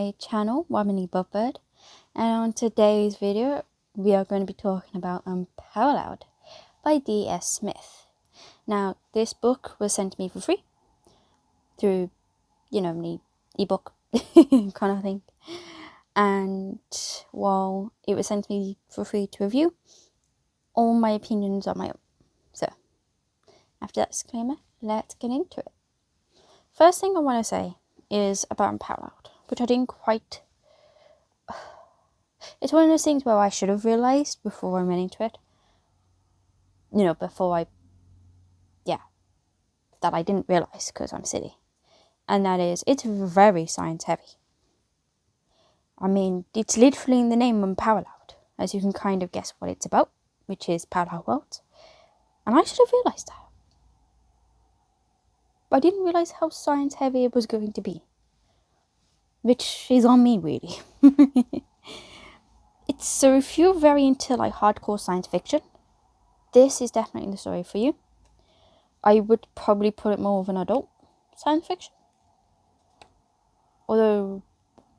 my channel, Womanly Bubbird, and on today's video we are going to be talking about Unparalleled by D.S. Smith. Now, this book was sent to me for free through, the ebook kind of thing, and while it was sent to me for free to review, all my opinions are my own. So, after that disclaimer, let's get into it. First thing I want to say is about Unparalleled, which I didn't quite... It's one of those things where I should have realised before I went into it. That I didn't realise because I'm silly. And that is, it's very science heavy. I mean, it's literally in the name Unparalleled, as you can kind of guess what it's about, which is parallel worlds. And I should have realised that. But I didn't realise how science heavy it was going to be. Which is on me, really. So if you're very into hardcore science fiction, this is definitely the story for you. I would probably put it more of an adult science fiction. Although,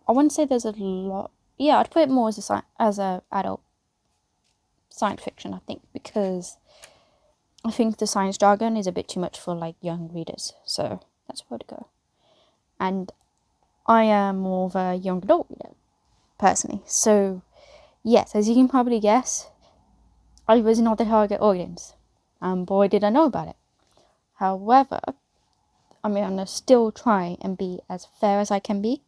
I wouldn't say there's a lot... Yeah, I'd put it more as a adult science fiction, I think. Because I think the science jargon is a bit too much for, young readers. So, that's where to go. And I am more of a young adult reader, personally. So, yes, as you can probably guess, I was not the target audience. And boy, did I know about it. However, I'm going to still try and be as fair as I can be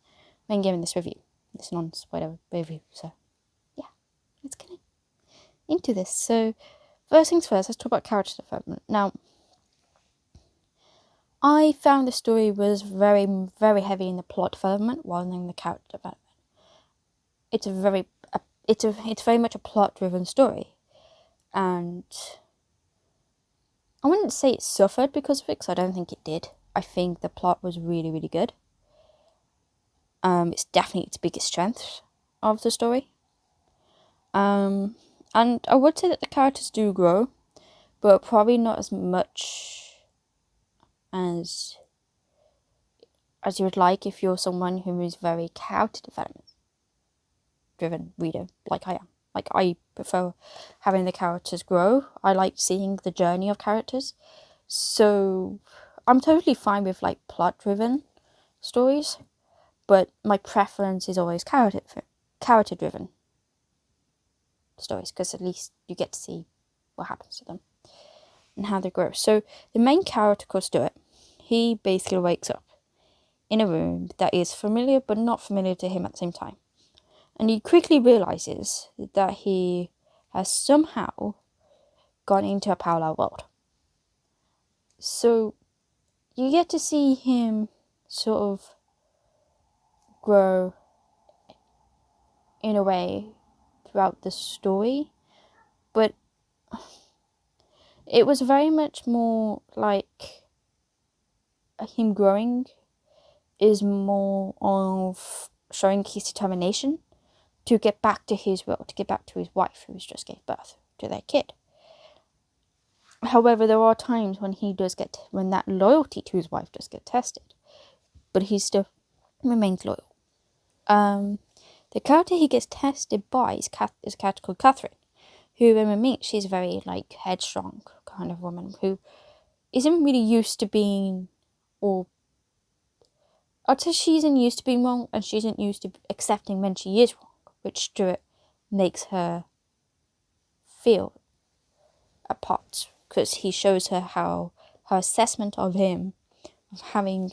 when giving this review. This non-spoiler review. So, yeah, let's get into this. So, first things first, let's talk about character development. Now, I found the story was very, very heavy in the plot development rather than the character development. It's very much a plot-driven story. And I wouldn't say it suffered because of it, because I don't think it did. I think the plot was really, really good. It's definitely its biggest strength of the story. And I would say that the characters do grow, but probably not as much as you would like if you're someone who is very character development driven reader, like I am. I prefer having the characters grow. I like seeing the journey of characters. So I'm totally fine with plot-driven stories, but my preference is always character-driven stories, because at least you get to see what happens to them and how they grow. So the main character called Stuart, he basically wakes up in a room that is familiar but not familiar to him at the same time. And he quickly realizes that he has somehow gone into a parallel world. So you get to see him sort of grow in a way throughout the story. But it was very much more like him growing is more of showing his determination to get back to his world, to get back to his wife, who's just gave birth to their kid. However, there are times when when that loyalty to his wife does get tested, but he still remains loyal. The character he gets tested by is a character called Catherine, who when we meet, she's a very headstrong kind of woman who isn't really used to being, or I'd say she isn't used to being wrong, and she isn't used to accepting when she is wrong, which Stuart makes her feel apart, because he shows her how her assessment of him, of having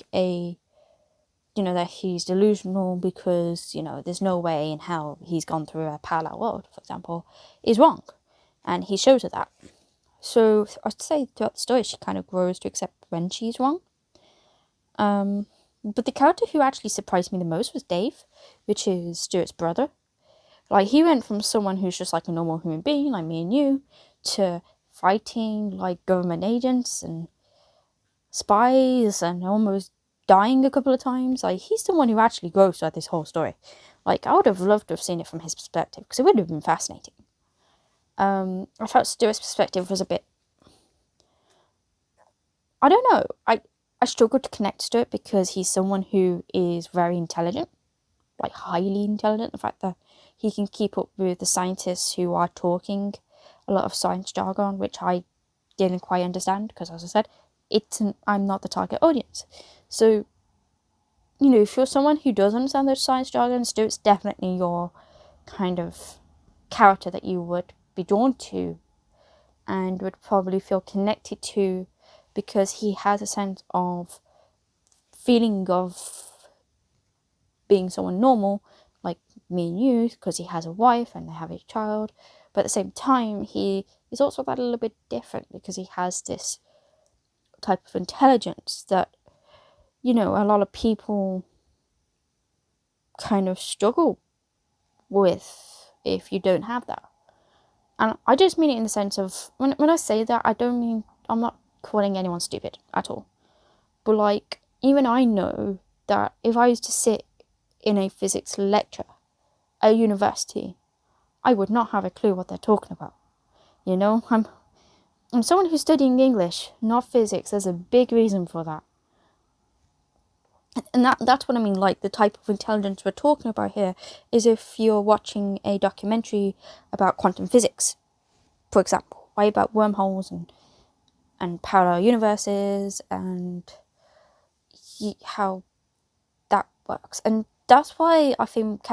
that he's delusional because, there's no way in hell he's gone through a parallel world, for example, is wrong. And he shows her that. So I'd say throughout the story, she kind of grows to accept when she's wrong. But the character who actually surprised me the most was Dave, which is Stuart's brother. He went from someone who's just a normal human being, like me and you, to fighting government agents and spies and almost dying a couple of times. He's the one who actually grows throughout this whole story. I would have loved to have seen it from his perspective, because it would have been fascinating. I felt Stuart's perspective was a bit... I don't know. I struggled to connect to it because he's someone who is very intelligent. like highly intelligent. The fact that he can keep up with the scientists who are talking a lot of science jargon, which I didn't quite understand because, as I said, I'm not the target audience. So, if you're someone who does understand those science jargons, it's definitely your kind of character that you would be drawn to and would probably feel connected to, because he has a sense of feeling of being someone normal, like me and you, because he has a wife and they have a child. But at the same time, he is also that a little bit different because he has this type of intelligence that, a lot of people kind of struggle with if you don't have that. And I just mean it in the sense of, when I say that, I don't mean, I'm not calling anyone stupid at all. But like, even I know that if I was to sit in a physics lecture at university, I would not have a clue what they're talking about. I'm someone who's studying English, not physics. There's a big reason for that. And that's what I mean, like the type of intelligence we're talking about here is if you're watching a documentary about quantum physics, for example, right, about wormholes and parallel universes and how that works. And that's why I think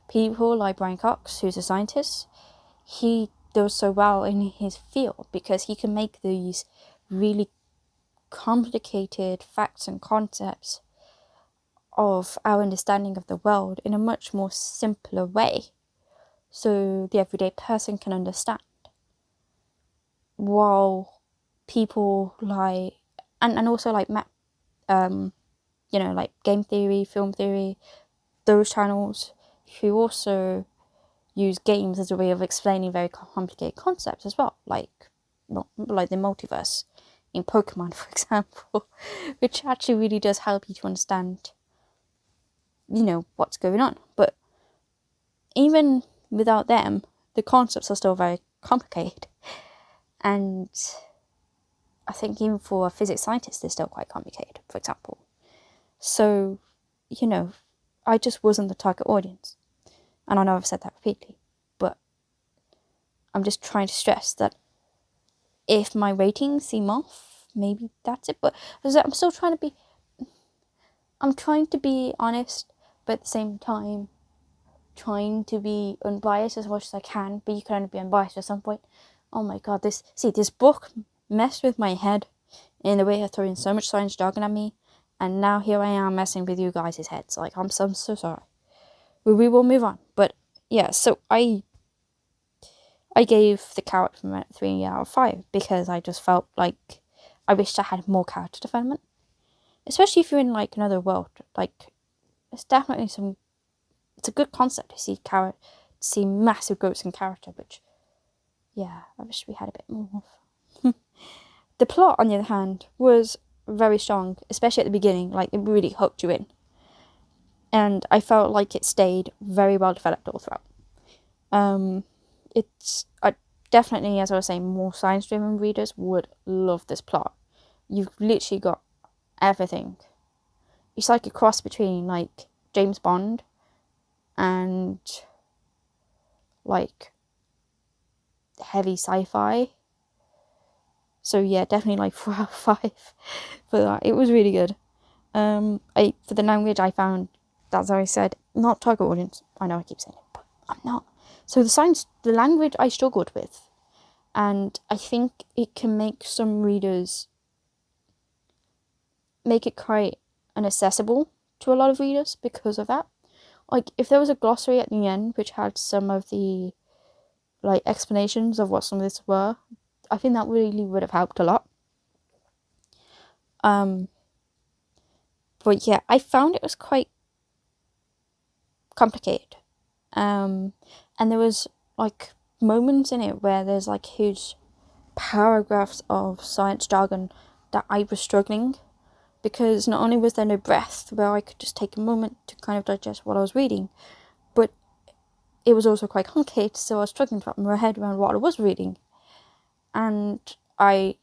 people like Brian Cox, who's a scientist, he does so well in his field because he can make these really complicated facts and concepts of our understanding of the world in a much more simpler way, so the everyday person can understand. While people like, and also like like game theory, film theory, those channels who also use games as a way of explaining very complicated concepts as well, like the multiverse in Pokemon, for example, which actually really does help you to understand, what's going on. But even without them, the concepts are still very complicated. And I think even for a physics scientist, they're still quite complicated, for example. So, I just wasn't the target audience. And I know I've said that repeatedly, but I'm just trying to stress that if my ratings seem off, maybe that's it. But I'm still trying to be honest, but at the same time, trying to be unbiased as much as I can, but you can only be unbiased at some point. Oh my god, this book messed with my head in the way of throwing so much science jargon at me, and now here I am messing with you guys' heads. Like, I'm so sorry. We will move on. But yeah, so I gave the character 3 out of 5 because I just felt like I wished I had more character development. Especially if you're in like another world. Like, it's definitely it's a good concept to see massive growths in character, which, yeah, I wish we had a bit more of. The plot, on the other hand, was very strong, especially at the beginning. Like, it really hooked you in. And I felt like it stayed very well developed all throughout. It's definitely, as I was saying, more science-driven readers would love this plot. You've literally got everything. It's like a cross between, like, James Bond and, like, heavy sci-fi. So yeah, definitely like 4 out of 5 for that. It was really good. For the language, I found, as I said, not target audience. I know I keep saying it, but I'm not. So the language I struggled with, and I think it can make some readers make it quite inaccessible to a lot of readers because of that. Like, if there was a glossary at the end which had some of the like explanations of what some of this were, I think that really would have helped a lot. But yeah, I found it was quite complicated. And there was like moments in it where there's like huge paragraphs of science jargon that I was struggling, because not only was there no breath where I could just take a moment to kind of digest what I was reading, but it was also quite complicated, so I was struggling to wrap my head around what I was reading. And I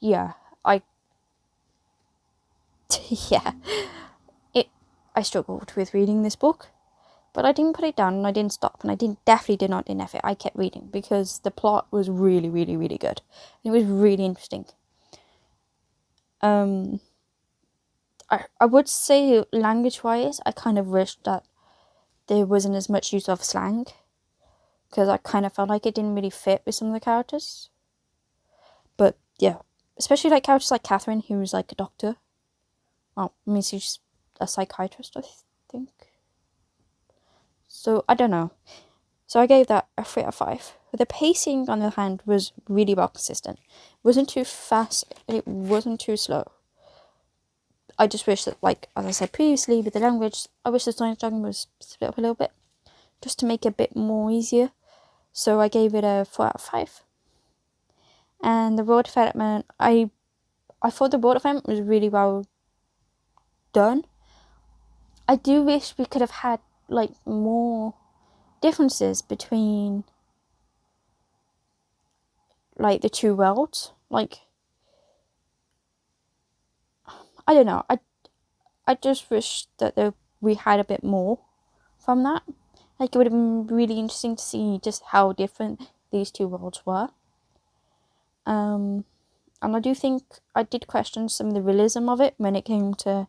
struggled with reading this book. But I didn't put it down and I didn't stop, and I definitely did not DNF it. I kept reading because the plot was really, really, really good. It was really interesting. I would say language-wise, I kind of wished that there wasn't as much use of slang, because I kind of felt like it didn't really fit with some of the characters. But yeah, especially like characters like Catherine, who was like a doctor. Well, I mean, she's a psychiatrist, I think. So I don't know. So I gave that a 3 out of 5. But the pacing, on the other hand, was really well consistent. It wasn't too fast. It wasn't too slow. I just wish that, like as I said previously, with the language, I wish the storytelling was split up a little bit, just to make it a bit more easier. So I gave it a 4 out of 5. And the world development, I thought the world development was really well done. I do wish we could have had like more differences between like the two worlds. Like, I don't know. I just wish that we had a bit more from that. Like, it would have been really interesting to see just how different these two worlds were. And I do think I did question some of the realism of it when it came to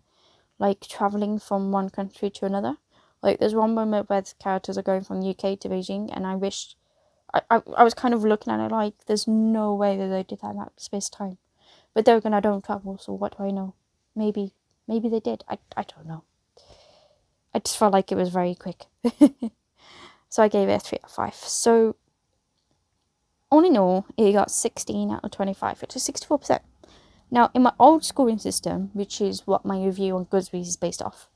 like traveling from one country to another. Like, there's one moment where the characters are going from the UK to Beijing, and I wished I was kind of looking at it like there's no way that they did that in that space of time. But then again, I don't travel, so what do I know? Maybe they did. I don't know. I just felt like it was very quick. So I gave it a 3 out of 5. So all in all, it got 16 out of 25, which is 64%. Now, in my old scoring system, which is what my review on Goodreads is based off,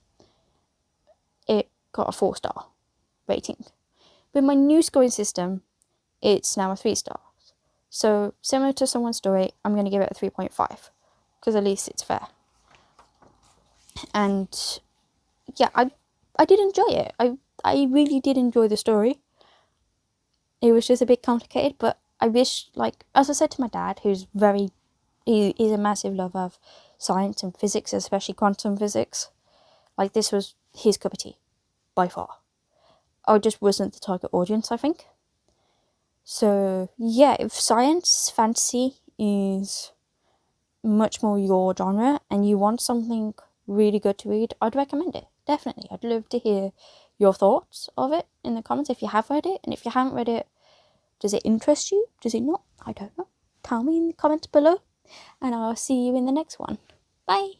it got a 4-star rating. With my new scoring system, it's now a 3 stars. So similar to Someone's Story, I'm going to give it a 3.5, because at least it's fair. And yeah, I did enjoy it. I really did enjoy the story. It was just a bit complicated, but I wish, like, as I said to my dad, who's he's a massive lover of science and physics, especially quantum physics. Like, this was his cup of tea, by far. I just wasn't the target audience, I think. So yeah, if science fantasy is much more your genre and you want something really good to read, I'd recommend it. Definitely. I'd love to hear your thoughts of it in the comments if you have read it. And if you haven't read it, does it interest you? Does it not? I don't know. Tell me in the comments below. And I'll see you in the next one. Bye.